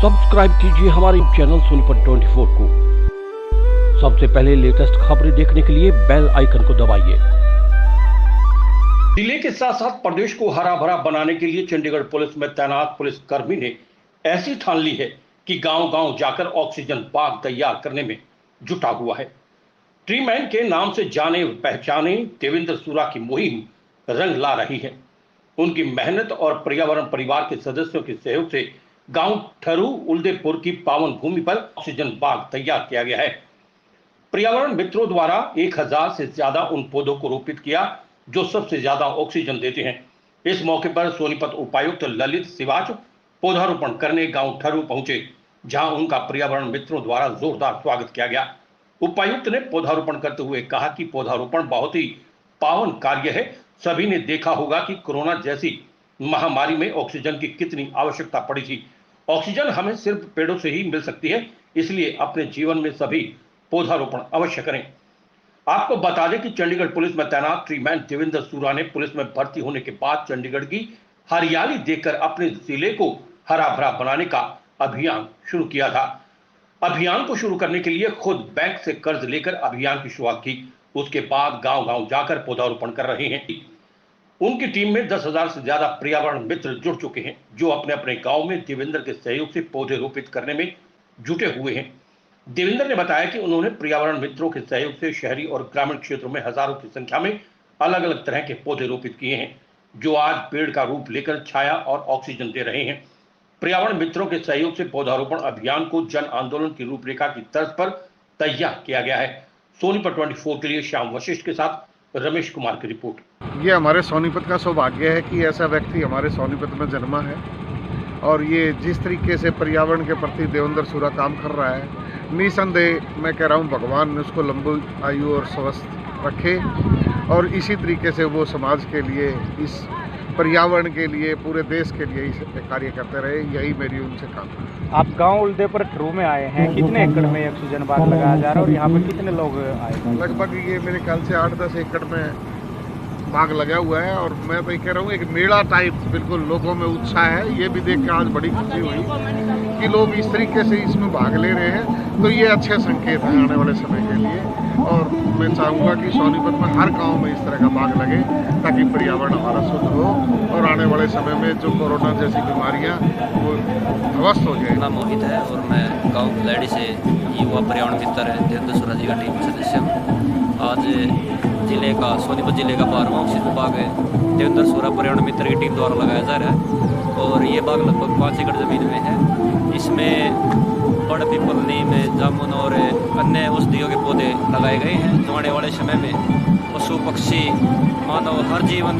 Subscribe कीजिए हमारे channel Sonipat 24 को। सबसे पहले लेटेस्ट खबरें देखने के लिए बेल आइकन को दबाइए। जिले के साथ साथ प्रदेश को हरा भरा बनाने के लिए चंडीगढ़ पुलिस में तैनात पुलिसकर्मी ने ऐसी ठान ली है कि गांव-गांव जाकर ऑक्सीजन बाग तैयार करने में जुटा हुआ है। ट्री मैन के नाम से जाने पहचाने देवेंद्र सूरा की मुहिम रंग ला रही है। उनकी मेहनत और पर्यावरण परिवार के सदस्यों के सहयोग से गांव ठरू उल्देपुर की पावन भूमि पर ऑक्सीजन बाग तैयार किया गया है। पर्यावरण मित्रों द्वारा 1000 से ज्यादा उन पौधों को रोपित किया जो सबसे ज्यादा ऑक्सीजन देते हैं। इस मौके पर सोनीपत उपायुक्त ललित सिवाच पौधारोपण करने गांव ठरू पहुंचे, जहां उनका पर्यावरण मित्रों द्वारा जोरदार स्वागत किया गया। उपायुक्त ने पौधारोपण करते हुए कहा कि पौधारोपण बहुत ही पावन कार्य है। सभी ने देखा होगा कि कोरोना जैसी महामारी में ऑक्सीजन की कितनी आवश्यकता पड़ी थी। ऑक्सीजन हमें सिर्फ पेड़ों से ही मिल सकती है, इसलिए अपने जीवन में सभी पौधारोपण अवश्य करें। आपको बता दें कि चंडीगढ़ पुलिस में तैनात ट्री मैन देवेंद्र सूरा ने पुलिस में भर्ती होने के बाद चंडीगढ़ की हरियाली देखकर अपने जिले को हरा भरा बनाने का अभियान शुरू किया था। अभियान को शुरू करने के लिए खुद बैंक से कर्ज लेकर अभियान की शुरुआत की। उसके बाद गांव-गांव जाकर पौधारोपण कर रहे हैं। उनकी टीम में 10,000 से ज्यादा पर्यावरण मित्र जुड़ चुके हैं, जो अपने अपने गांव में देवेंद्र के सहयोग से पौधे रोपित करने में जुटे हुए हैं। देवेंद्र ने बताया कि उन्होंने पर्यावरण मित्रों के सहयोग से शहरी और ग्रामीण क्षेत्रों में हजारों की संख्या में अलग अलग तरह के पौधे रोपित किए हैं, जो आज पेड़ का रूप लेकर छाया और ऑक्सीजन दे रहे हैं। पर्यावरण मित्रों के सहयोग से पौधारोपण अभियान को जन आंदोलन की रूपरेखा की तर्ज पर तैयार किया गया है। सोनीपत 24 के लिए श्याम वशिष्ठ के साथ रमेश कुमार की रिपोर्ट। ये हमारे सोनीपत का सौभाग्य है कि ऐसा व्यक्ति हमारे सोनीपत में जन्मा है और ये जिस तरीके से पर्यावरण के प्रति देवेंद्र सूरा काम कर रहा है, निसंदेह मैं कह रहा हूँ भगवान उसको लंबी आयु और स्वस्थ रखे और इसी तरीके से वो समाज के लिए, इस पर्यावरण के लिए, पूरे देश के लिए इस कार्य करते रहे। यही मेरी उनसे काम है। आप गांव उल्देपुर ठरू में आए हैं, कितने एकड़ में ऑक्सीजन बाग लगाया जा रहा है और यहाँ पर कितने लोग आए? लगभग ये मेरे ख्याल से 8-10 एकड़ में बाग लगा हुआ है और मैं तो ये कह रहा हूँ एक मेला टाइप बिल्कुल लोगों में उत्साह है। ये भी देख के आज बड़ी खुशी हुई कि लोग इस तरीके से इसमें भाग ले रहे हैं, तो ये अच्छे संकेत हैं आने वाले समय के लिए। और मैं चाहूँगा कि सोनीपत में हर गांव में इस तरह का बाग लगे ताकि पर्यावरण हमारा शुद्ध हो और आने वाले समय में जो कोरोना जैसी बीमारियाँ वो ध्वस्त हो जाए। नाम मोहित है और मैं गाँव खिलाड़ी से युवा पर्यावरण मित्र है देवेंद्र सूरा जी का टीम सदस्य हूँ। आज जिले का सोनीपत जिले का 12वां ऑक्सीजन बाग है देवेंद्र सूरा पर्यावरण मित्र की टीम द्वारा लगाया जा रहा है और ये बाग लगभग 5 एकड़ ज़मीन में है। इसमें बड़ पीपल, नीम, जामुन और अन्य औषधियों के पौधे लगाए गए हैं, जो आने वाले समय में पशु पक्षी मानव हर जीवन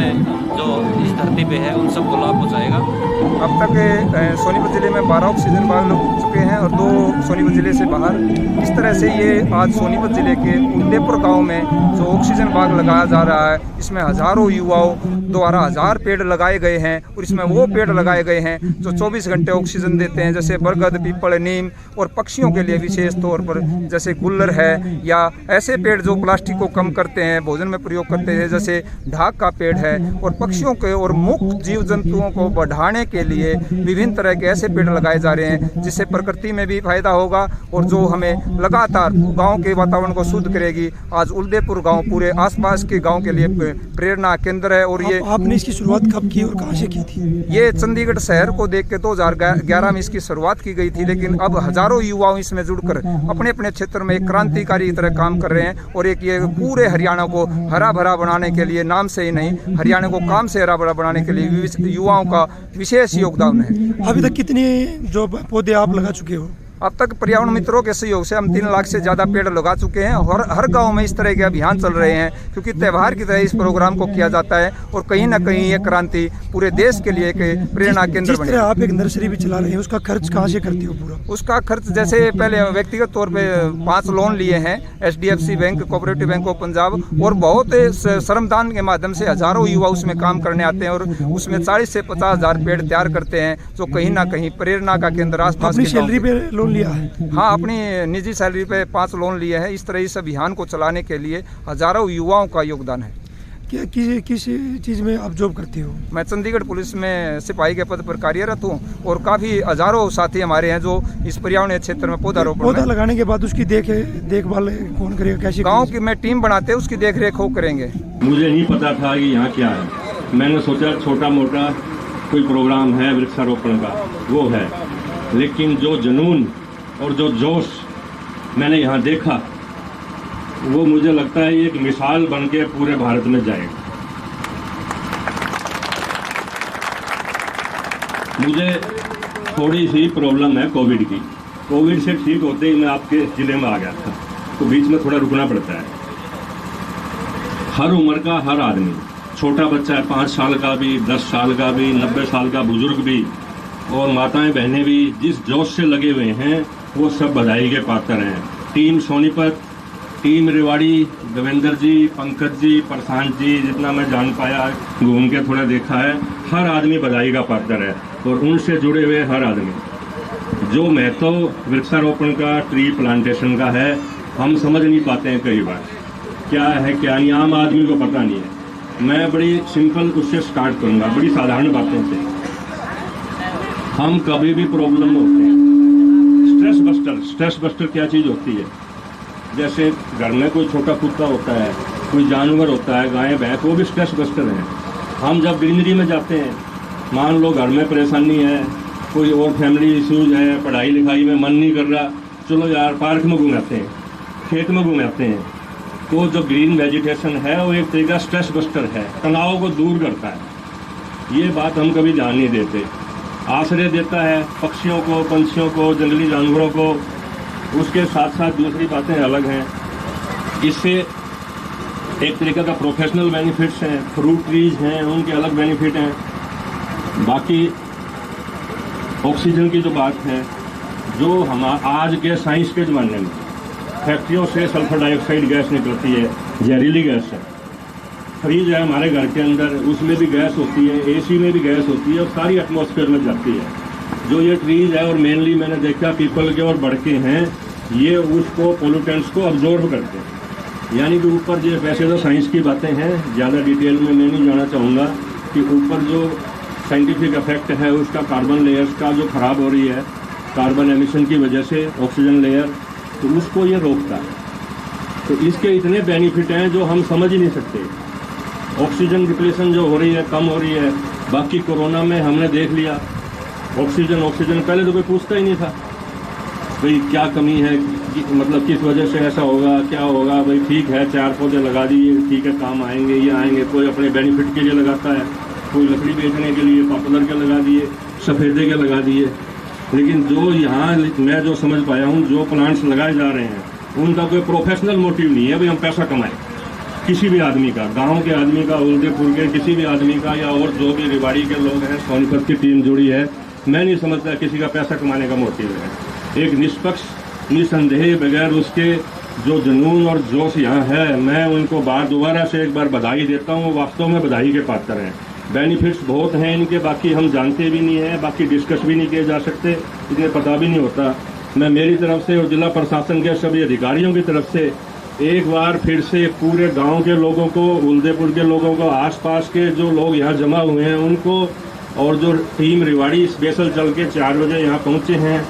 जो इस धरती पे है उन सबको लाभ पहुँचाएगा। अब तक सोनीपत जिले में 12 ऑक्सीजन बाग लग चुके हैं और 2 सोनीपत जिले से बाहर। इस तरह से ये आज सोनीपत जिले के उल्देपुर गांव में जो ऑक्सीजन बाग लगाया जा रहा है, इसमें हजारों युवाओं द्वारा 1000 पेड़ लगाए गए हैं और इसमें वो पेड़ लगाए गए हैं जो 24 घंटे ऑक्सीजन देते हैं, जैसे बरगद, पीपल, नीम और पक्षियों के लिए विशेष तौर पर जैसे गुल्लर है, या ऐसे पेड़ जो प्लास्टिक को कम करते हैं, भोजन में प्रयोग करते हैं, जैसे ढाक का पेड़ है। और पक्षियों के और मुक्त जीव जंतुओं को बढ़ाने के लिए विभिन्न तरह के ऐसे पेड़ लगाए जा रहे हैं, जिससे प्रकृति में भी फायदा होगा और जो हमें लगातार गांव के वातावरण को शुद्ध करेगी। आज उल्देपुर गांव पूरे आसपास के गांव के लिए प्रेरणा केंद्र है। और ये आपने इसकी शुरुआत कब की और कहां से की थी? ये चंडीगढ़ शहर को देख के 2011 में इसकी शुरुआत की गई थी, लेकिन अब हजारों युवाओं इसमें जुड़कर अपने अपने क्षेत्र में एक क्रांतिकारी की तरह काम कर रहे हैं। और एक ये पूरे हरियाणा को हरा भरा बनाने के लिए, नाम से ही नहीं हरियाणा को काम से हरा भरा बनाने के लिए युवाओं का विशेष योगदान है। अभी तक कितने जो पौधे आप लगा चुके हो? अब तक पर्यावरण मित्रों के सहयोग से हम 3 लाख से ज़्यादा पेड़ लगा चुके हैं और हर गांव में इस तरह के अभियान चल रहे हैं, क्योंकि त्यौहार की तरह इस प्रोग्राम को किया जाता है और कहीं ना कहीं ये क्रांति पूरे देश के लिए एक प्रेरणा केंद्र बने। आप एक नर्सरी भी चला रहे हैं, उसका खर्च कहाँ से करती हो पूरा? उसका खर्च जैसे पहले व्यक्तिगत तौर पे 5 लोन लिए हैं HDFC bank, cooperative bank of Punjab, और बहुत श्रमदान के माध्यम से हजारों युवा उसमें काम करने आते हैं और उसमें 40 से 50 हज़ार पेड़ तैयार करते हैं, जो कहीं ना कहीं प्रेरणा का केंद्र आसपास। अपनी सैलरी पे लोन लिया है? हाँ, अपनी निजी सैलरी पे 5 लोन लिए हैं। इस तरह इस अभियान को चलाने के लिए हजारों युवाओं का योगदान है। किस चीज़ में आप जॉब करते हो? मैं चंडीगढ़ पुलिस में सिपाही के पद पर कार्यरत हूँ और काफ़ी हजारों साथी हमारे हैं जो इस पर्यावरणीय क्षेत्र में पौधा लगाने के बाद उसकी देखभाल कौन करेगा? कैसे? गांव की मैं टीम बनाते हैं, उसकी देख रेख वो करेंगे। मुझे नहीं पता था कि यहाँ क्या है, मैंने सोचा छोटा मोटा कोई प्रोग्राम है वृक्षारोपण का, वो है, लेकिन जो जुनून और जो जोश मैंने यहाँ देखा वो मुझे लगता है एक मिसाल बन के पूरे भारत में जाएगा। मुझे थोड़ी सी प्रॉब्लम है कोविड की। कोविड से ठीक होते ही मैं आपके ज़िले में आ गया था, तो बीच में थोड़ा रुकना पड़ता है। हर उम्र का हर आदमी, छोटा बच्चा है 5 साल का भी, 10 साल का भी, 90 साल का बुजुर्ग भी और माताएं बहनें भी जिस जोश से लगे हुए हैं वो सब बधाई के पात्र हैं। टीम सोनीपत, टीम रेवाड़ी, देवेंद्र जी, पंकज जी, प्रशांत जी, जितना मैं जान पाया, घूम के थोड़ा देखा है, हर आदमी बधाई का पात्र है और उनसे जुड़े हुए हर आदमी। जो महत्व वृक्षारोपण का, ट्री प्लांटेशन का है, हम समझ नहीं पाते हैं कई बार क्या है क्या नहीं, आम आदमी को पता नहीं है। मैं बड़ी सिंपल उससे स्टार्ट करूँगा, बड़ी साधारण बातों से। हम कभी भी प्रॉब्लम में होते हैं, स्ट्रेस बस्टर क्या चीज़ होती है? जैसे घर में कोई छोटा कुत्ता होता है, कोई जानवर होता है, गाय भैंस, वो भी स्ट्रेस बस्टर हैं। हम जब ग्रीनरी में जाते हैं, मान लो घर में परेशानी है, कोई और फैमिली इश्यूज है, पढ़ाई लिखाई में मन नहीं कर रहा, चलो यार पार्क में घूमाते हैं, खेत में घूमाते हैं, तो जो ग्रीन वेजिटेशन है वो एक तरीका स्ट्रेस बस्टर है, तनाव को दूर करता है। ये बात हम कभी ध्यान नहीं देते। आश्रय देता है पक्षियों को, पंछियों को, जंगली जानवरों को। उसके साथ साथ दूसरी बातें अलग हैं, इससे एक तरीके का प्रोफेशनल बेनिफिट्स हैं, फ्रूट ट्रीज हैं उनके अलग बेनिफिट हैं। बाकी ऑक्सीजन की जो बात है, जो हम आज के साइंस के ज़माने में फैक्ट्रियों से सल्फर डाइऑक्साइड गैस निकलती है, जहरीली गैस है। फ्रीज है हमारे घर के अंदर, उसमें भी गैस होती है, एसी में भी गैस होती है और सारी एटमॉस्फेयर में जाती है। जो ये ट्रीज है और मेनली मैंने देखा पीपल के और बड़के हैं, ये उसको पोल्यूटेंट्स को अब्जॉर्ब करते हैं। यानी कि ऊपर जो वैसे तो साइंस की बातें हैं, ज़्यादा डिटेल में मैं नहीं जाना चाहूँगा कि ऊपर जो साइंटिफिक इफेक्ट है उसका कार्बन लेयर्स का जो ख़राब हो रही है कार्बन एमिशन की वजह से, ऑक्सीजन लेयर, तो उसको ये रोकता है। तो इसके इतने बेनिफिट हैं जो हम समझ ही नहीं सकते। ऑक्सीजन डिप्लीशन जो हो रही है, कम हो रही है। बाकी कोरोना में हमने देख लिया ऑक्सीजन पहले तो कोई पूछता ही नहीं था भाई क्या कमी है, मतलब किस वजह से ऐसा होगा, क्या होगा। भाई ठीक है 4 पौधे लगा दिए, ठीक है काम आएंगे, ये आएंगे। कोई अपने बेनिफिट के लिए लगाता है, कोई लकड़ी बेचने के लिए, पॉपुलर के लगा दिए, सफ़ेदे के लगा दिए। लेकिन जो यहाँ मैं जो समझ पाया हूँ, जो प्लांट्स लगाए जा रहे हैं उनका कोई प्रोफेशनल मोटिव नहीं है भाई हम पैसा कमाएं। किसी भी आदमी का, गांव के आदमी का, उदयपुर के किसी भी आदमी का, या और जो भी रेवाड़ी के लोग हैं, सोनीपत की टीम जुड़ी है, मैं नहीं समझता किसी का पैसा कमाने का मोटिव है। एक निष्पक्ष, निसंदेह, बगैर उसके जो जुनून और जोश यहाँ है, मैं उनको दोबारा से एक बार बधाई देता हूँ। वास्तव में बधाई के पात्र हैं। बेनिफिट्स बहुत हैं इनके, बाकी हम जानते भी नहीं हैं, बाकी डिस्कस भी नहीं किए जा सकते, इतने पता भी नहीं होता। मैं मेरी तरफ से और जिला प्रशासन के सभी अधिकारियों की तरफ से एक बार फिर से पूरे गांव के लोगों को, उदयपुर के लोगों को, आसपास के जो लोग यहाँ जमा हुए हैं उनको, और जो टीम रेवाड़ी स्पेशल चल के 4 बजे यहाँ पहुँचे हैं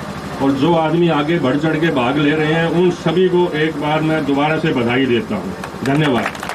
और जो आदमी आगे बढ़ चढ़ के भाग ले रहे हैं, उन सभी को एक बार मैं दोबारा से बधाई देता हूँ। धन्यवाद।